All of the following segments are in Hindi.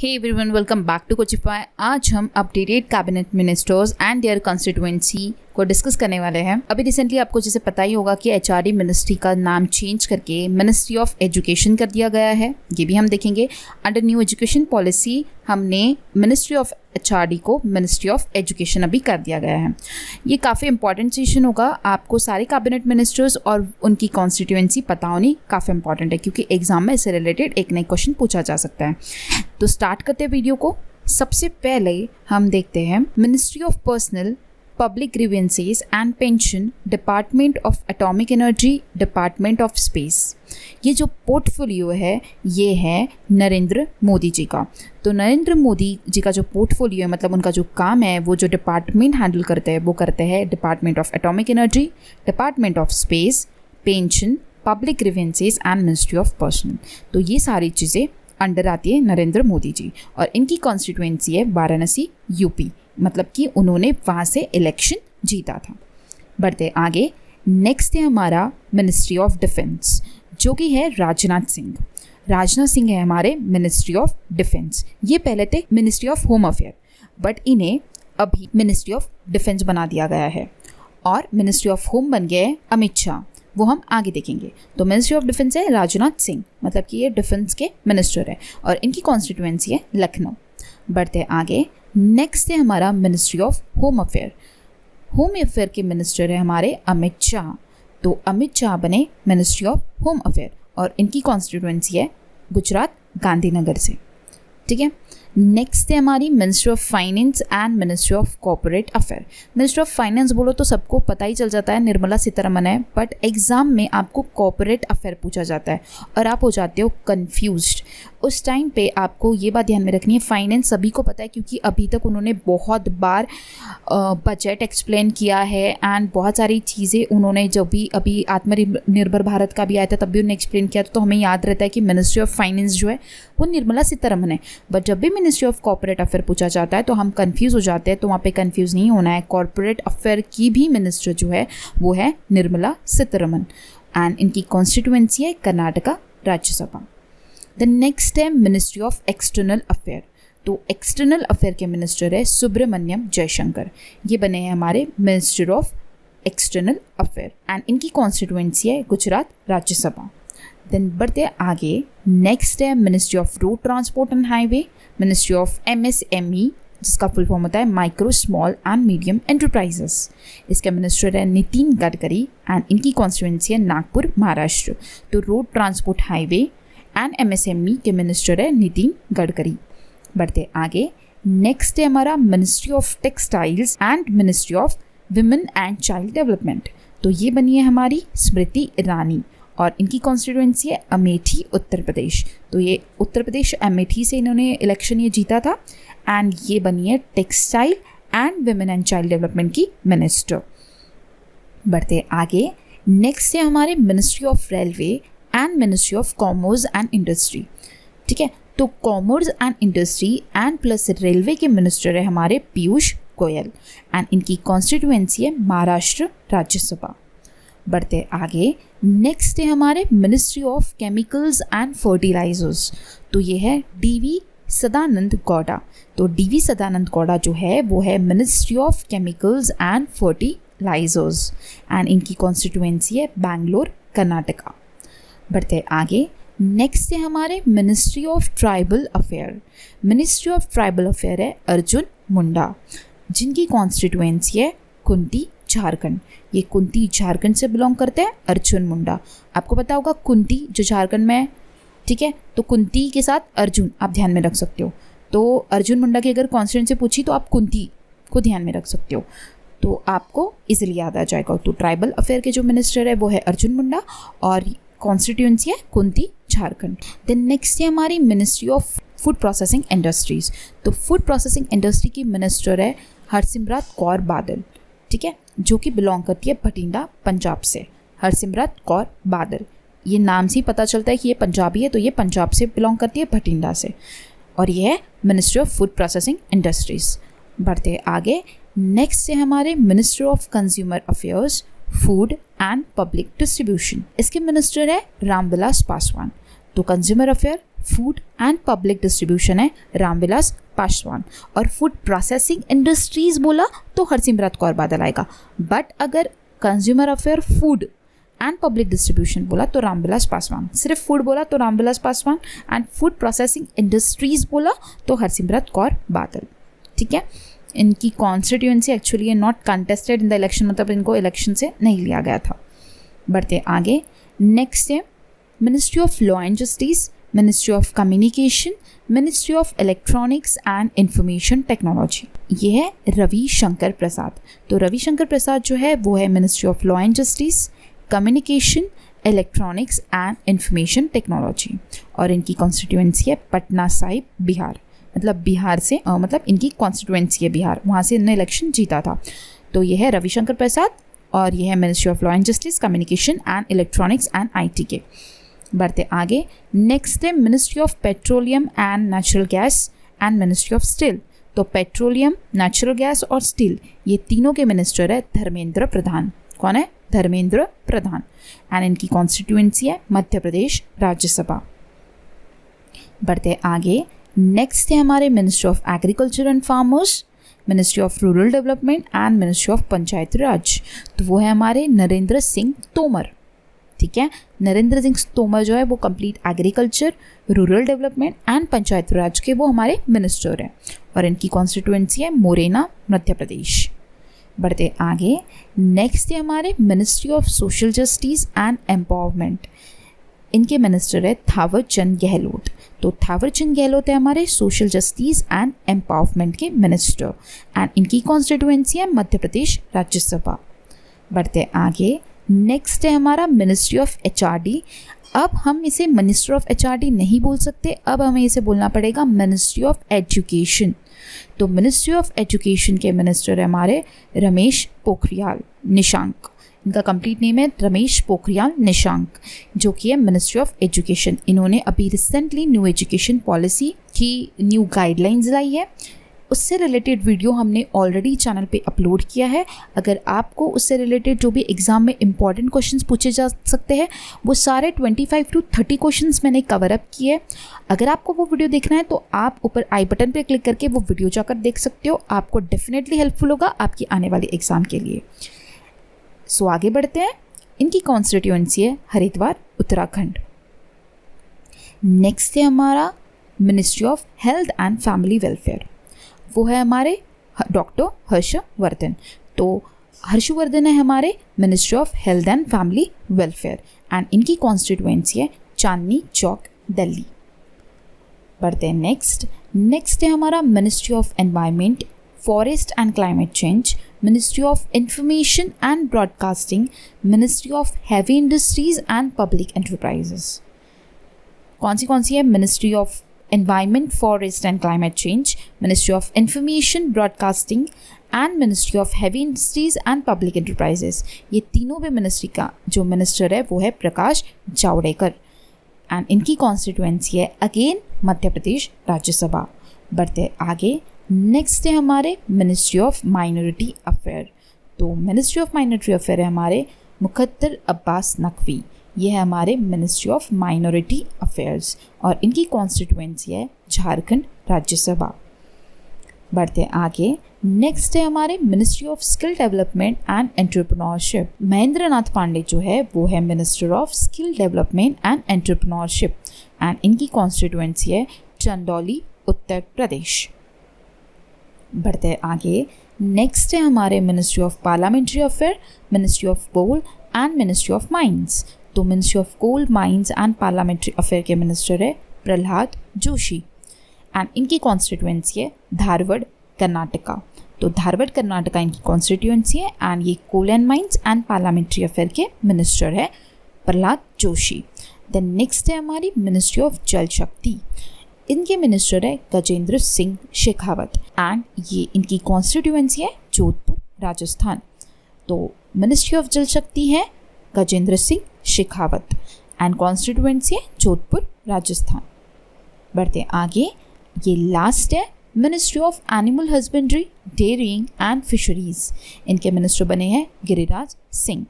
Hey everyone, welcome back to Coachify. आज हम updated cabinet ministers and their constituency को डिस्कस करने वाले हैं। अभी रिसेंटली आपको जैसे पता ही होगा कि एचआरडी मिनिस्ट्री का नाम चेंज करके मिनिस्ट्री ऑफ एजुकेशन कर दिया गया है। ये भी हम देखेंगे। अंडर न्यू एजुकेशन पॉलिसी हमने मिनिस्ट्री ऑफ एचआरडी को मिनिस्ट्री ऑफ एजुकेशन अभी कर दिया गया है। ये काफ़ी इंपॉर्टेंट सेशन होगा। आपको सारे कैबिनेट मिनिस्टर्स और उनकी कॉन्स्टिट्यूएंसी पता होनी काफ़ी इंपॉर्टेंट है, क्योंकि एग्जाम में इससे रिलेटेड एक नई क्वेश्चन पूछा जा सकता है। तो स्टार्ट करते हैं वीडियो को। सबसे पहले हम देखते हैं ministry of personal, public grievances and pension, department of atomic energy, department of space. ये जो पोर्टफोलियो है ये है नरेंद्र मोदी जी का। तो नरेंद्र मोदी जी का जो पोर्टफोलियो है, मतलब उनका जो काम है, वो जो डिपार्टमेंट हैंडल करते हैं वो करते हैं department of atomic energy, department of space, pension, public grievances and ministry of personal. तो ये सारी चीज़ें अंडर आती है नरेंद्र मोदी जी, और इनकी कॉन्स्टिट्यूएंसी है वाराणसी, यूपी। मतलब कि उन्होंने वहाँ से इलेक्शन जीता था। बढ़ते आगे, नेक्स्ट है हमारा मिनिस्ट्री ऑफ डिफेंस, जो कि है राजनाथ सिंह। राजनाथ सिंह है हमारे मिनिस्ट्री ऑफ डिफेंस। ये पहले थे ministry of home affair, but इन्हें अभी मिनिस्ट्री ऑफ डिफेंस बना दिया गया है, और मिनिस्ट्री ऑफ होम बन गए अमित शाह। वो हम आगे देखेंगे। तो मिनिस्ट्री ऑफ डिफेंस है राजनाथ सिंह, मतलब कि ये डिफेंस के मिनिस्टर है, और इनकी कॉन्स्टिट्यूएंसी है लखनऊ। बढ़ते आगे, नेक्स्ट है हमारा ministry of home affair. Home affair के मिनिस्टर है हमारे अमित शाह। तो अमित शाह बने मिनिस्ट्री ऑफ होम अफेयर, और इनकी कॉन्स्टिट्यूएंसी है गुजरात, गांधीनगर से। ठीक है। नेक्स्ट है हमारी ministry of finance and ministry of corporate affair. Ministry of finance बोलो तो सबको पता ही चल जाता है निर्मला सीतारमण है, बट एग्जाम में आपको कॉर्पोरेट अफेयर पूछा जाता है और आप हो जाते हो कंफ्यूज्ड। उस टाइम पे आपको ये बात ध्यान में रखनी है, फाइनेंस सभी को पता है क्योंकि अभी तक उन्होंने बहुत बार बजट एक्सप्लेन किया है, एंड बहुत सारी चीज़ें उन्होंने, जब भी अभी आत्मनिर्भर भारत का भी आया था तब भी उन्होंने एक्सप्लेन किया, तो हमें याद रहता है कि मिनिस्ट्री ऑफ फाइनेंस जो है वो निर्मला सीतारमण है। बट जब भी मिनिस्ट्री ऑफ कॉर्पोरेट अफेयर पूछा जाता है तो हम कंफ्यूज हो जाते हैं, तो वहाँ पे कंफ्यूज नहीं होना है। कॉर्पोरेट अफेयर की भी मिनिस्टर जो है वो है निर्मला सीतारमण, एंड इनकी कॉन्स्टिट्यूएंसी है कर्नाटका राज्यसभा। द नेक्स्ट है मिनिस्ट्री ऑफ एक्सटर्नल अफेयर। तो एक्सटर्नल अफेयर के मिनिस्टर है सुब्रमण्यम जयशंकर। ये बने हैं हमारे minister of external affair, and इनकी कॉन्स्टिट्यूएंसी है गुजरात राज्यसभा। देन बढ़ते आगे, नेक्स्ट है ministry of road transport and highway, ministry of MSME, जिसका फुल फॉर्म होता है micro small and medium enterprises. इसके मिनिस्टर है नितिन गडकरी, एंड इनकी कॉन्स्टिट्यूएंसी है नागपुर, महाराष्ट्र। तो road transport, highway and MSME के मिनिस्टर है नितिन गडकरी। बढ़ते आगे, नेक्स्ट है हमारा ministry of textiles and ministry of women and child development. तो ये बनी है हमारी स्मृति ईरानी, और इनकी कॉन्स्टिट्यूएंसी है अमेठी, उत्तर प्रदेश। तो ये उत्तर प्रदेश अमेठी से इन्होंने इलेक्शन ये जीता था, एंड ये बनी है textile and women and child development की मिनिस्टर। बढ़ते आगे, नेक्स्ट है हमारे ministry of railway and ministry of commerce and industry. ठीक है। तो commerce and industry and plus railway के मिनिस्टर है हमारे पीयूष गोयल, एंड इनकी कॉन्स्टिट्यूएंसी है महाराष्ट्र राज्यसभा। बढ़ते आगे, नेक्स्ट है हमारे ministry of chemicals and fertilisers. तो ये है डीवी सदानंद गौड़ा। तो डीवी सदानंद गौड़ा जो है वो है ministry of chemicals and fertilisers, and इनकी कॉन्स्टिट्यूएंसी है बैंगलोर, कर्नाटका। बढ़ते आगे, नेक्स्ट है हमारे ministry of tribal affair. Ministry of tribal affair है अर्जुन मुंडा, जिनकी कॉन्स्टिट्यूएंसी है कुंती, झारखंड। ये कुंती झारखंड से बिलोंग करते हैं अर्जुन मुंडा। आपको पता होगा कुंती जो झारखंड में है, ठीक है। तो कुंती के साथ अर्जुन आप ध्यान में रख सकते हो। तो अर्जुन मुंडा की अगर कॉन्स्टिट्यूएंसी पूछी तो आप कुंती को ध्यान में रख सकते हो, तो आपको इजीली याद आ जाएगा। तो ट्राइबल अफेयर के जो मिनिस्टर है वो है अर्जुन मुंडा, और कॉन्स्टिट्यूएंसी है कुंती, झारखंड। देन नेक्स्ट है हमारी ministry of food processing industries. तो फूड प्रोसेसिंग इंडस्ट्री की मिनिस्टर है हरसिमरत कौर बादल, ठीक है, जो कि बिलोंग करती है बठिंडा, पंजाब से। हरसिमरत कौर बादल, ये नाम से ही पता चलता है कि ये पंजाबी है, तो ये पंजाब से बिलोंग करती है, बठिंडा से, और ये है ministry of food processing industries. बढ़ते आगे, नेक्स्ट है हमारे minister of consumer affairs, food and public distribution. इसके मिनिस्टर है रामविलास पासवान। तो consumer affair, food and public distribution है रामविलास पासवान, और फूड प्रोसेसिंग इंडस्ट्रीज बोला तो हरसिमरत कौर बादल आएगा। बट अगर consumer affair, food and public distribution बोला तो रामविलास पासवान, सिर्फ फूड बोला तो Ramvilas Paswan, and food processing industries बोला तो हरसिमरत कौर बादल। ठीक है, इनकी कॉन्स्टिट्यूएंसी एक्चुअली ये not contested in the election, मतलब इनको इलेक्शन से नहीं लिया गया था। बढ़ते आगे, नेक्स्ट है ministry of law and justice, ministry of communication, ministry of electronics and information technology. ये है रविशंकर प्रसाद। तो रविशंकर प्रसाद जो है वो है ministry of law and justice, communication, electronics and information technology, और इनकी कॉन्स्टिट्यूएंसी है पटना साहिब बिहार, मतलब बिहार से मतलब इनकी कॉन्स्टिट्यूएंसी है बिहार, वहाँ से इन्होंने इलेक्शन जीता था। तो ये है रविशंकर प्रसाद और ये है ministry of law and justice, communication and electronics and IT के। बढ़ते आगे, नेक्स्ट है ministry of petroleum and natural gas and ministry of steel. तो पेट्रोलियम, नेचुरल गैस और स्टील, ये तीनों के मिनिस्टर है धर्मेंद्र प्रधान। कौन है? धर्मेंद्र प्रधान। एंड इनकी कॉन्स्टिट्यूएंसी है मध्य प्रदेश राज्यसभा। बढ़ते आगे, नेक्स्ट है हमारे ministry of agriculture and farmers, ministry of rural development and ministry of पंचायती राज। तो वो है हमारे नरेंद्र सिंह तोमर। ठीक है, नरेंद्र सिंह तोमर जो है वो complete agriculture, rural development and Panchayati Raj के वो हमारे मिनिस्टर हैं, और इनकी कॉन्स्टिट्यूएंसी है मोरेना मध्य प्रदेश। बढ़ते आगे, नेक्स्ट है हमारे ministry of social justice and empowerment. इनके मिनिस्टर है थावर चंद गहलोत। तो थावर चंद गहलोत है हमारे सोशल जस्टिस एंड एम्पावरमेंट के मिनिस्टर, एंड इनकी कॉन्स्टिट्यूएंसी है मध्य प्रदेश राज्यसभा। बढ़ते आगे, नेक्स्ट है हमारा मिनिस्ट्री ऑफ HRD। अब हम इसे मिनिस्टर ऑफ HRD नहीं बोल सकते, अब हमें इसे बोलना पड़ेगा मिनिस्ट्री ऑफ एजुकेशन। तो मिनिस्ट्री ऑफ एजुकेशन के मिनिस्टर है हमारे रमेश पोखरियाल निशंक। इनका कंप्लीट नेम है रमेश पोखरियाल निशंक, जो कि है मिनिस्ट्री ऑफ एजुकेशन। इन्होंने अभी रिसेंटली न्यू एजुकेशन पॉलिसी की न्यू गाइडलाइंस लाई है, उससे रिलेटेड वीडियो हमने ऑलरेडी चैनल पे अपलोड किया है। अगर आपको उससे रिलेटेड जो भी एग्ज़ाम में इंपॉर्टेंट क्वेश्चंस पूछे जा सकते हैं, वो सारे 25 to 30 क्वेश्चंस मैंने कवर अप किए। अगर आपको वो वीडियो देखना है तो आप ऊपर आई बटन पे क्लिक करके वो वीडियो जाकर देख सकते हो, आपको डेफिनेटली हेल्पफुल होगा आपकी आने वाली एग्ज़ाम के लिए। सो आगे बढ़ते हैं, इनकी कॉन्स्टिट्यूएंसी है हरिद्वार उत्तराखंड। नेक्स्ट है हमारा ministry of health and family welfare, वो है हमारे डॉक्टर हर्षवर्धन। तो हर्षवर्धन है हमारे ministry of health and family welfare, and इनकी कॉन्स्टिट्यूएंसी है चांदनी चौक दिल्ली। बढ़ते हैं नेक्स्ट है हमारा ministry of environment, forest and climate change, ministry of information and broadcasting, ministry of heavy industries and public enterprises. कौन सी है? Ministry of environment, forest and climate change, ministry of information broadcasting and ministry of heavy industries and public enterprises. ये तीनों भी मिनिस्ट्री का जो मिनिस्टर है वो है प्रकाश जावड़ेकर, एंड इनकी कॉन्स्टिट्यूएंसी है अगेन मध्य प्रदेश राज्यसभा। बढ़ते आगे, नेक्स्ट है हमारे मिनिस्ट्री ऑफ माइनॉरिटी अफेयर। तो मिनिस्ट्री ऑफ माइनॉरिटी अफेयर है हमारे मुखद्दर अब्बास नकवी, ये है हमारे मिनिस्ट्री ऑफ माइनॉरिटी अफेयर्स, और इनकी कॉन्स्टिट्यूएंसी है झारखंड राज्यसभा। बढ़ते आगे, नेक्स्ट है हमारे ministry of skill development and entrepreneurship. Mahendra Nath Pandey जो है वो है minister of skill development and entrepreneurship, and इनकी कॉन्स्टिट्यूएंसी है चंदौली उत्तर प्रदेश। बढ़ते आगे, नेक्स्ट है हमारे ministry of parliamentary affair, ministry of coal and ministry of mines. तो ministry of coal, mines and parliamentary affair के मिनिस्टर है प्रहलाद जोशी, एंड इनकी कॉन्स्टिट्यूएंसी है धारवाड़ कर्नाटका। तो धारवाड़ कर्नाटका इनकी कॉन्स्टिट्यूएंसी है, एंड ये coal and mines and parliamentary affair के मिनिस्टर है प्रहलाद जोशी। देन नेक्स्ट है हमारी मिनिस्ट्री ऑफ जल शक्ति, इनके मिनिस्टर है गजेंद्र सिंह शेखावत, एंड ये इनकी कॉन्स्टिट्यूएंसी है जोधपुर राजस्थान। तो मिनिस्ट्री ऑफ जल शक्ति है गजेंद्र सिंह शेखावत, एंड कॉन्स्टिट्यूएंसी है जोधपुर राजस्थान। बढ़ते आगे, ये लास्ट है ministry of animal husbandry, dairying and fisheries. इनके मिनिस्टर बने हैं गिरिराज सिंह,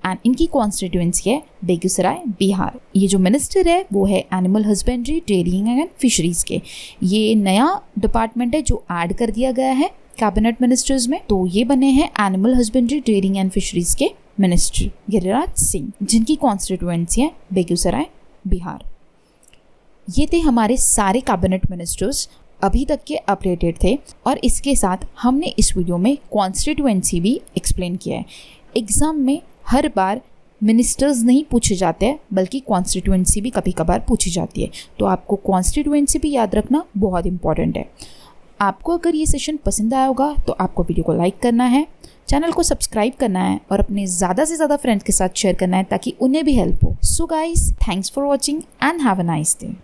एंड इनकी कॉन्स्टिट्यूएंसी है बेगूसराय, बिहार। ये जो मिनिस्टर है वो है animal husbandry, dairying and fisheries के। ये नया डिपार्टमेंट है जो ऐड कर दिया गया है कैबिनेट मिनिस्टर्स में। तो ये बने हैं animal husbandry, dairying and fisheries के मिनिस्टर गिरिराज सिंह, जिनकी कॉन्स्टिट्यूएंसी है बेगूसराय, बिहार। ये थे हमारे सारे कैबिनेट मिनिस्टर्स अभी तक के अपडेटेड थे, और इसके साथ हमने इस वीडियो में कॉन्स्टिट्यूएंसी भी एक्सप्लेन किया है। एग्ज़ाम में हर बार मिनिस्टर्स नहीं पूछे जाते हैं, बल्कि कॉन्स्टिट्यूएंसी भी कभी कभार पूछी जाती है। तो आपको कॉन्स्टिट्यूएंसी भी याद रखना बहुत इंपॉर्टेंट है। आपको अगर ये सेशन पसंद आया होगा तो आपको वीडियो को लाइक करना है, चैनल को सब्सक्राइब करना है और अपने ज़्यादा से ज़्यादा फ्रेंड्स के साथ शेयर करना है ताकि उन्हें भी हेल्प हो। So guys, thanks for watching and have a nice day.